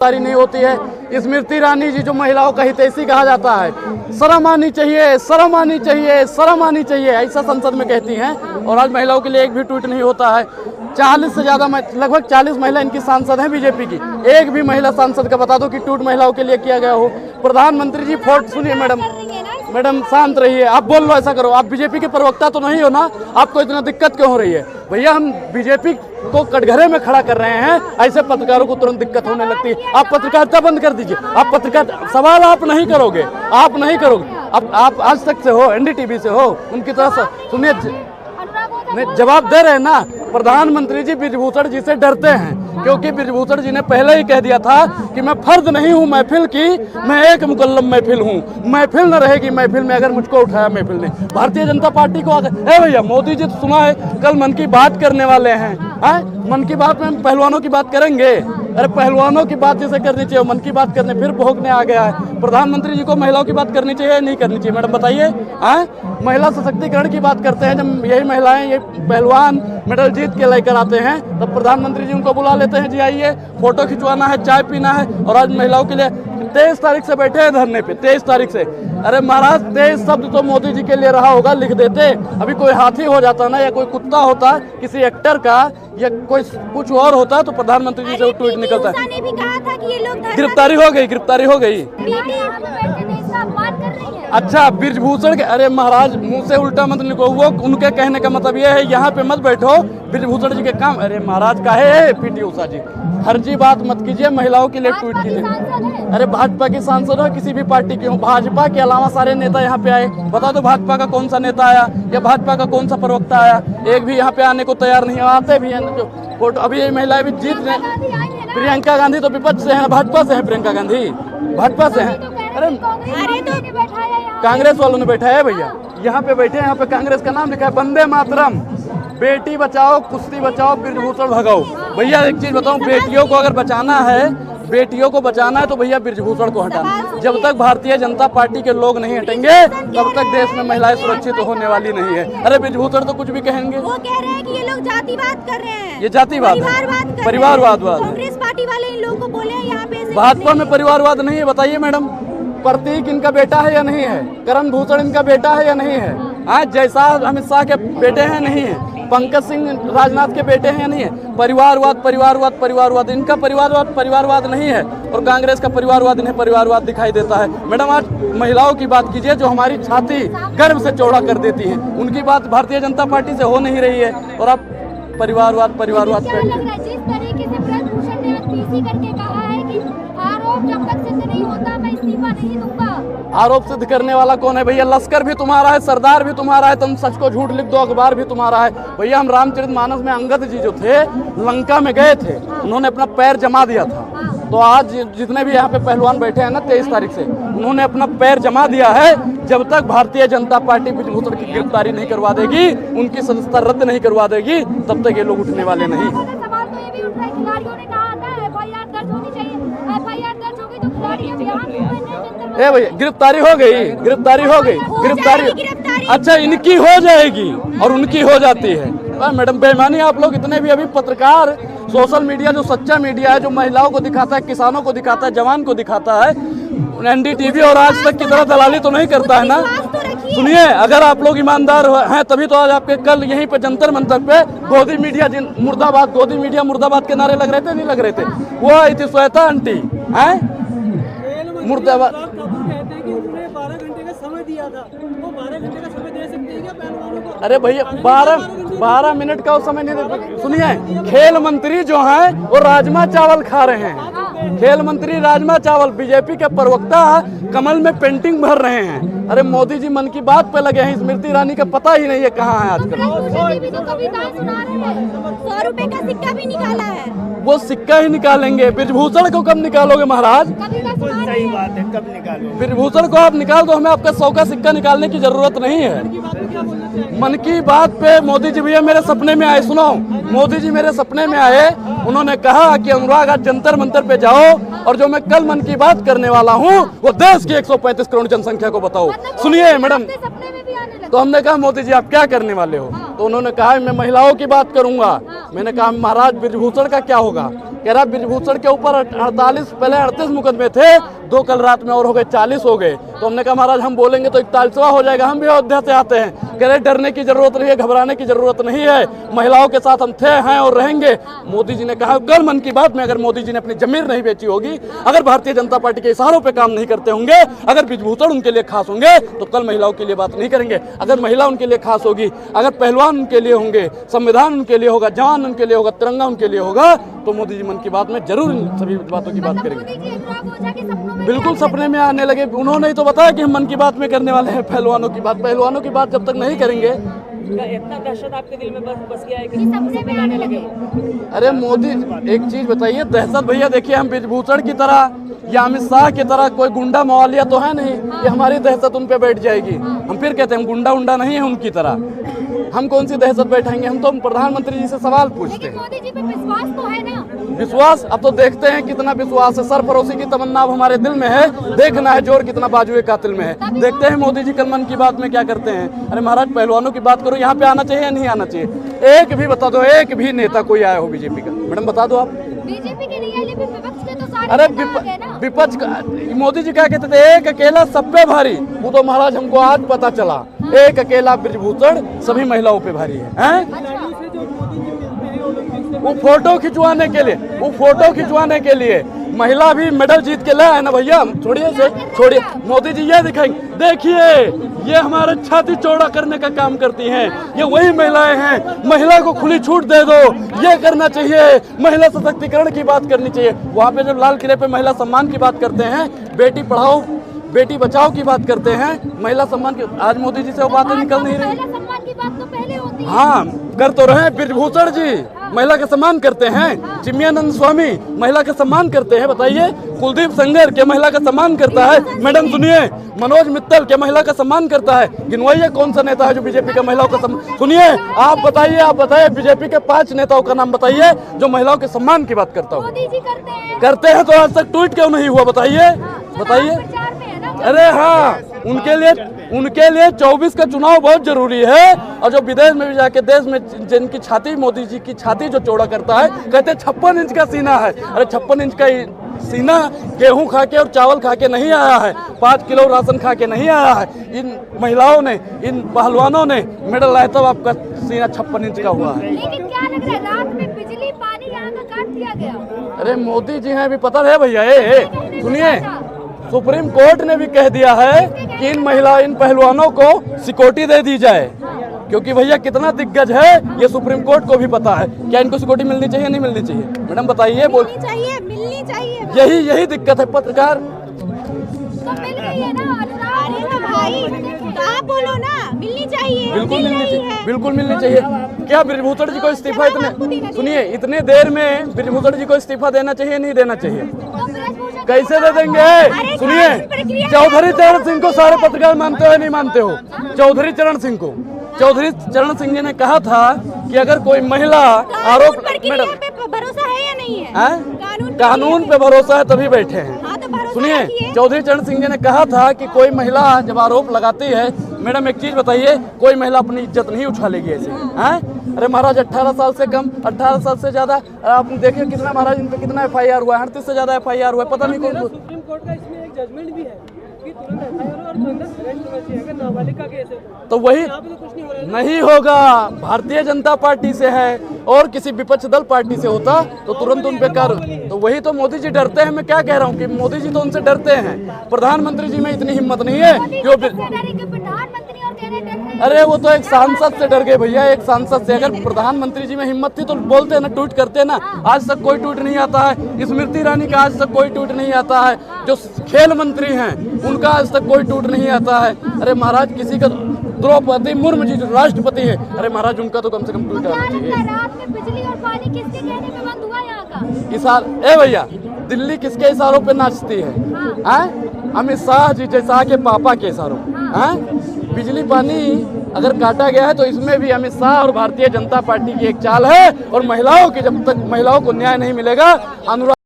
नहीं होती है। स्मृति ईरानी जी जो महिलाओं का हितैषी कहा जाता है, शर्म आनी चाहिए, शर्म आनी चाहिए, शर्म आनी चाहिए, ऐसा संसद में कहती हैं। और आज महिलाओं के लिए एक भी ट्वीट नहीं होता है। 40 से ज़्यादा, लगभग 40 महिला इनकी सांसद हैं बीजेपी की। एक भी महिला सांसद का बता दो कि ट्वीट महिलाओं के लिए किया गया हो। प्रधानमंत्री जी फोर्ट, सुनिए मैडम शांत रहिए, आप बोल लो, ऐसा करो। आप बीजेपी के प्रवक्ता तो नहीं हो ना, आपको इतना दिक्कत क्यों हो रही है? भैया हम बीजेपी को कटघरे में खड़ा कर रहे हैं, ऐसे पत्रकारों को तुरंत दिक्कत होने लगती है। आप पत्रकारिता बंद कर दीजिए। आप पत्रकार सवाल आप नहीं करोगे, आप नहीं करोगे। अब आप आज तक से हो, एनडीटीवी से हो, उनकी तरह से सुनिए, जवाब दे रहे हैं ना। प्रधानमंत्री जी बृजभूषण जी से डरते हैं क्योंकि बृजभूषण जी ने पहले ही कह दिया था कि मैं फर्द नहीं हूँ महफिल की, मैं एक मुकल्लम महफिल हूँ। महफिल न रहेगी महफिल में अगर मुझको उठाया महफिल ने। भारतीय जनता पार्टी को भैया मोदी जी तो सुना है कल मन की बात करने वाले हैं। मन की बात में पहलवानों की बात करेंगे? अरे पहलवानों की बात जैसे करनी चाहिए, मन की बात करने फिर भोगने आ गया है। प्रधानमंत्री जी को महिलाओं की बात करनी चाहिए नहीं करनी चाहिए? मैडम बताइए। महिला सशक्तिकरण की बात करते हैं, जब यही महिलाएं, ये पहलवान मेडल जीत के लेकर आते हैं तब प्रधानमंत्री जी उनको बुला लेते हैं, जी आइए फोटो खिंचवाना है, चाय पीना है। और आज महिलाओं के लिए 23 तारीख से बैठे हैं धरने पे, 23 तारीख से। अरे महाराज 23 शब्द तो मोदी जी के लिए रहा होगा, लिख देते। अभी कोई हाथी हो जाता ना, या कोई कुत्ता होता किसी एक्टर का, या कोई कुछ और होता तो प्रधानमंत्री जी से ट्वीट निकलता है। भी कहा था कि ये लोग गिरफ्तारी हो गई, गिरफ्तारी हो गई। अच्छा बृजभूषण के, अरे महाराज मुंह से उल्टा मत निको। वो उनके कहने का मतलब ये है यहाँ पे मत बैठो, बृजभूषण जी के काम। अरे महाराज काहे है पीटी उषा जी, फर्जी बात मत कीजिए, महिलाओं के लिए ट्वीट कीजिए। अरे भाजपा की सांसद हो, किसी भी पार्टी की हो, भाजपा के अलावा सारे नेता यहाँ पे आए। बता दो भाजपा का कौन सा नेता आया या भाजपा का कौन सा प्रवक्ता आया? एक भी यहाँ पे आने को तैयार नहीं, आते भी हैं जो फोटो। अभी ये महिलाएं भी जीत रहे। प्रियंका गांधी तो विपक्ष से है, भाजपा से है। प्रियंका गांधी भाजपा से है। अरे कांग्रेस वालों ने बैठाया है भैया, यहाँ पे बैठे हैं, यहाँ पे कांग्रेस का नाम लिखा है वंदे मातरम, बेटी बचाओ कुश्ती बचाओ बृजभूषण भगाओ। भैया एक चीज बताऊं, बेटियों को अगर बचाना है, बेटियों को बचाना है तो भैया बृजभूषण को हटाना। जब तक भारतीय जनता पार्टी के लोग नहीं हटेंगे तब तक देश में महिलाएं सुरक्षित होने वाली नहीं है। अरे बृजभूषण तो कुछ भी कहेंगे, वो कह रहे हैं कि ये लोग जातिवाद कर रहे हैं। ये जातिवाद है, परिवारवाद। कांग्रेस पार्टी वाले इन लोगों को बोले यहाँ पे। भाजपा में परिवारवाद नहीं है, बताइए मैडम। प्रतीक इनका बेटा है या नहीं है? करण भूषण इनका बेटा है या नहीं है? आज जयसाल अमित शाह के बेटे हैं नहीं है? पंकज सिंह राजनाथ के बेटे हैं या नहीं है? परिवारवाद परिवारवाद परिवारवाद, इनका परिवारवाद नहीं है और कांग्रेस का परिवारवाद इन्हें परिवारवाद दिखाई देता है। मैडम आज महिलाओं की बात कीजिए जो हमारी छाती गर्व से चौड़ा कर देती है, उनकी बात भारतीय जनता पार्टी से हो नहीं रही है और आप परिवारवाद परिवारवाद पे। जिस तरीके से बृजभूषण ने पीसी करके कहा है कि आरोप जब तक सिद्ध नहीं होता मैं इस्तीफा नहीं दूंगा। आरोप सिद्ध करने वाला कौन है भैया? लश्कर भी तुम्हारा है, सरदार भी तुम्हारा है, तुम सच को झूठ लिख दो, अखबार भी तुम्हारा है। भैया हम रामचरितमानस में अंगद जी जो थे लंका में गए थे, उन्होंने अपना पैर जमा दिया था। तो आज जितने भी यहाँ पे पहलवान बैठे हैं ना 23 तारीख से, उन्होंने अपना पैर जमा दिया है। जब तक भारतीय जनता पार्टी बृजभूषण की गिरफ्तारी नहीं करवा देगी, उनकी सदस्यता रद्द नहीं करवा देगी, तब तक ये लोग उठने वाले नहीं। सवाल तो ये भी उठ रहा है, खिलाड़ियों ने कहा था एफआईआर दर्ज होनी चाहिए, एफआईआर दर्ज हो गई तो खिलाड़ी अब यहाँ भैया गिरफ्तारी हो गई, गिरफ्तारी हो गई, गिरफ्तारी। अच्छा इनकी हो जाएगी और उनकी हो जाती है। मैडम बेईमानी आप लोग इतने भी। अभी पत्रकार सोशल मीडिया जो सच्चा मीडिया है, जो महिलाओं को दिखाता है, किसानों को दिखाता है, जवान को दिखाता है, एनडीटीवी और आज तक की तरह दलाली तो नहीं करता है ना। सुनिए अगर आप लोग ईमानदार हैं तभी तो आज आपके कल यहीं पे जंतर मंतर पे गोदी मीडिया मुर्दाबाद, गोदी मीडिया मुर्दाबाद के नारे लग रहे थे, नहीं लग रहे थे? वो आई थी श्वेता आंटी हैं मुर्दाबाद। 12 घंटे का समय दिया था, वो 12 घंटे का समय दे सकते हैं क्या पहलवानों को? अरे भैया 12 मिनट का समय नहीं दे। सुनिए खेल मंत्री जो हैं वो राजमा चावल खा रहे हैं, खेल मंत्री राजमा चावल। बीजेपी के प्रवक्ता कमल में पेंटिंग भर रहे हैं। अरे मोदी जी मन की बात पे लगे हैं, स्मृति ईरानी का पता ही नहीं है कहाँ है आजकल। भी तो कविता सुना रहे हैं, 100 रुपए का सिक्का भी निकाला है। वो सिक्का ही निकालेंगे, बृजभूषण को कब निकालोगे महाराज? सही बात है, कब निकालोगे? बृजभूषण को आप निकाल दो, हमें आपका 100 का सिक्का निकालने की जरूरत नहीं है। मन की बात पे मोदी जी भैया मेरे सपने में आए, सुनो मोदी जी मेरे सपने में आए, उन्होंने कहा कि अनुराग आज जंतर मंतर पे जाओ और जो मैं कल मन की बात करने वाला हूँ वो देश की 135 करोड़ जनसंख्या को बताओ। सुनिए मैडम, तो हमने कहा मोदी जी आप क्या करने वाले हो? तो उन्होंने कहा मैं महिलाओं की बात करूंगा। मैंने कहा महाराज बृजभूषण का क्या होगा? कह रहा ब्रिजभूषण के ऊपर 48 पहले 38 मुकदमे थे, 2 कल रात में और हो गए 40 हो गए। तो हमने कहा महाराज हम बोलेंगे तो 41वां हो जाएगा, हम भी अयोध्या से आते हैं। कह रहे डरने की जरूरत नहीं है, घबराने की जरूरत नहीं है, महिलाओं के साथ हम थे, हैं और रहेंगे। मोदी जी ने कहा कल मन की बात में, अगर मोदी जी ने अपनी जमीन नहीं बेची होगी, अगर भारतीय जनता पार्टी के इशारों पे काम नहीं करते होंगे, अगर ब्रिजभूषण उनके लिए खास होंगे तो कल महिलाओं के लिए बात नहीं करेंगे। अगर महिला उनके लिए खास होगी, अगर पहलवान उनके लिए होंगे, संविधान उनके लिए होगा, जवान उनके लिए होगा, तिरंगा उनके लिए होगा, तो मोदी जी मन की बात में जरूर इन सभी बातों की बात करेंगे। बिल्कुल सपने में आने लगे। उन्होंने ही तो बताया कि हम मन की बात में करने वाले हैं पहलवानों की बात। पहलवानों की बात जब तक नहीं करेंगे, इतना दहशत आपके दिल में बस गया है कि सपने में आने लगे। अरे मोदी एक चीज बताइए, दहशत भैया देखिए, हम ब्रिजभूषण की तरह या अमित शाह की तरह कोई गुंडा मवालिया तो है नहीं कि हमारी दहशत उन पे बैठ जाएगी। हम फिर कहते हैं हम गुंडा उंडा नहीं है उनकी तरह, हम कौन सी दहशत बैठाएंगे। हम तो प्रधानमंत्री जी से सवाल पूछते हैं। मोदी जी पे विश्वास तो है ना? विश्वास अब तो देखते हैं कितना विश्वास है। सरफरोशी की तमन्ना अब हमारे दिल में है, देखना है जोर कितना बाजुए कातिल में है। देखते हैं मोदी जी कल मन की बात में क्या करते हैं। अरे महाराज पहलवानों की बात करो, यहाँ पे आना चाहिए या नहीं आना चाहिए? एक भी बता दो, एक भी नेता कोई आया हो बीजेपी का, मैडम बता दो आप। बीजेपी के नहीं है, लेकिन विपक्ष के तो सारे अरे नेता आ गए ना। विपक्ष मोदी जी क्या कहते थे, एक अकेला सब पे भारी। वो तो महाराज हमको आज पता चला, एक अकेला ब्रिजभूषण सभी महिलाओं पे भारी है, वो फोटो खिंचवाने के लिए, वो फोटो खिंचवाने के लिए महिला भी मेडल जीत के लाए है ना भैया। छोड़िए से छोड़िए, मोदी जी ये दिखाएंगे, देखिए ये हमारे छाती चौड़ा करने का काम करती हैं, ये वही महिलाएं हैं। महिला को खुली छूट दे दो, ये करना चाहिए, महिला सशक्तिकरण की बात करनी चाहिए। वहाँ पे जब लाल किले पे महिला सम्मान की बात करते हैं, बेटी पढ़ाओ बेटी बचाओ की बात करते हैं, महिला सम्मान की, आज मोदी जी से वो बातें निकल नहीं रही। महिला सम्मान की बात तो पहले होती है। हाँ कर तो रहे, ब्रिजभूषण जी महिला का सम्मान करते हैं, चिन्मयानंद स्वामी महिला का सम्मान करते हैं, बताइए कुलदीप सेंगर के महिला का सम्मान करता है। मैडम सुनिए, मनोज मित्तल के महिला का सम्मान करता है। गिनवाइए कौन सा नेता है जो बीजेपी का महिलाओं का सम्मान। सुनिए आप बताइए बीजेपी के 5 नेताओं का नाम बताइए जो महिलाओं के सम्मान की बात करता हो। मोदी जी करते हैं तो आज तक ट्वीट क्यों नहीं हुआ, बताइए बताइए। अरे हाँ, उनके लिए 24 का चुनाव बहुत जरूरी है। और जो विदेश में भी जाके देश में जिनकी छाती, मोदी जी की छाती जो चौड़ा करता है, कहते 56 इंच का सीना है। अरे 56 इंच का सीना गेहूं खा के और चावल खा के नहीं आया है, 5 किलो राशन खा के नहीं आया है। इन महिलाओं ने, इन पहलवानों ने मेडल लाया तब आपका सीना 56 इंच का हुआ है। लेकिन क्या लग रहा है, रात में बिजली पानी यहाँ का काट दिया गया? अरे मोदी जी हैं, अभी पता है भैया। सुनिए, सुप्रीम कोर्ट ने भी कह दिया है कि इन पहलवानों को सिक्योरिटी दे दी जाए, क्योंकि भैया कितना दिग्गज है ये सुप्रीम कोर्ट को भी पता है। क्या इनको सिक्योरिटी मिलनी चाहिए नहीं मिलनी चाहिए? मैडम बताइए। मिलनी चाहिए। यही दिक्कत है पत्रकार। तो मिल गई है ना। अरे भाई आप बोलो ना, मिलनी चाहिए। बिल्कुल मिलनी चाहिए, बिल्कुल मिलनी चाहिए। क्या ब्रिजभूषण जी को इस्तीफा सुनिए इतने देर में ब्रिजभूषण जी को इस्तीफा देना चाहिए नहीं देना चाहिए? कैसे दे देंगे? सुनिए, चौधरी चरण सिंह को सारे पत्रकार मानते हो या नहीं मानते हो? चौधरी चरण सिंह जी ने कहा था कि अगर कोई महिला आरोप, मैडम भरोसा है या नहीं है? कानून पे भरोसा है तभी बैठे हैं। सुनिए, चौधरी चरण सिंह जी ने कहा था कि कोई महिला जब आरोप लगाती है, मैडम एक चीज बताइए, कोई महिला अपनी इज्जत नहीं उछालेगी ऐसे, हैं? अरे महाराज 18 साल से कम, 18 साल से ज्यादा, आप देखिए कितना महाराज इन पे कितना FIR हुआ है, 38 से ज्यादा FIR हुआ है, पता नहीं कौन। सुप्रीम कोर्ट का इसमें एक जजमेंट भी है कि तुरंत FIR और तुरंत अरेस्ट होना चाहिए अगर नाबालिग का केस है। तो वही यहाँ पे तो कुछ नहीं हो रहा है। नहीं होगा। भारतीय जनता पार्टी से है और किसी विपक्ष दल पार्टी से होता तो तुरंत उन पे कार्य। तो वही तो मोदी जी डरते हैं। मैं क्या कह रहा हूँ कि मोदी जी तो उनसे डरते हैं, प्रधानमंत्री जी में इतनी हिम्मत नहीं है जो। अरे वो तो एक सांसद से डर गए भैया, एक सांसद से। अगर प्रधानमंत्री जी में हिम्मत थी तो बोलते ना, ट्वीट करते ना। आज तक कोई ट्वीट नहीं आता है। स्मृति ईरानी का आज तक कोई ट्वीट नहीं आता है। जो खेल मंत्री हैं उनका आज तक कोई ट्वीट नहीं आता है। अरे महाराज किसी का, द्रौपदी मुर्मू जी जो राष्ट्रपति है, अरे महाराज उनका तो कम से कम ट्वीट आना चाहिए। रात में बिजली और पानी किसके कहने पे बंद हुआ यहाँ का? इशार ए भैया, दिल्ली किसके इशारों पे नाचती है? अमित शाह जी जैसा के पापा के इशारों। बिजली पानी अगर काटा गया है तो इसमें भी अमित शाह और भारतीय जनता पार्टी की एक चाल है। और महिलाओं की, जब तक महिलाओं को न्याय नहीं मिलेगा, अनुराग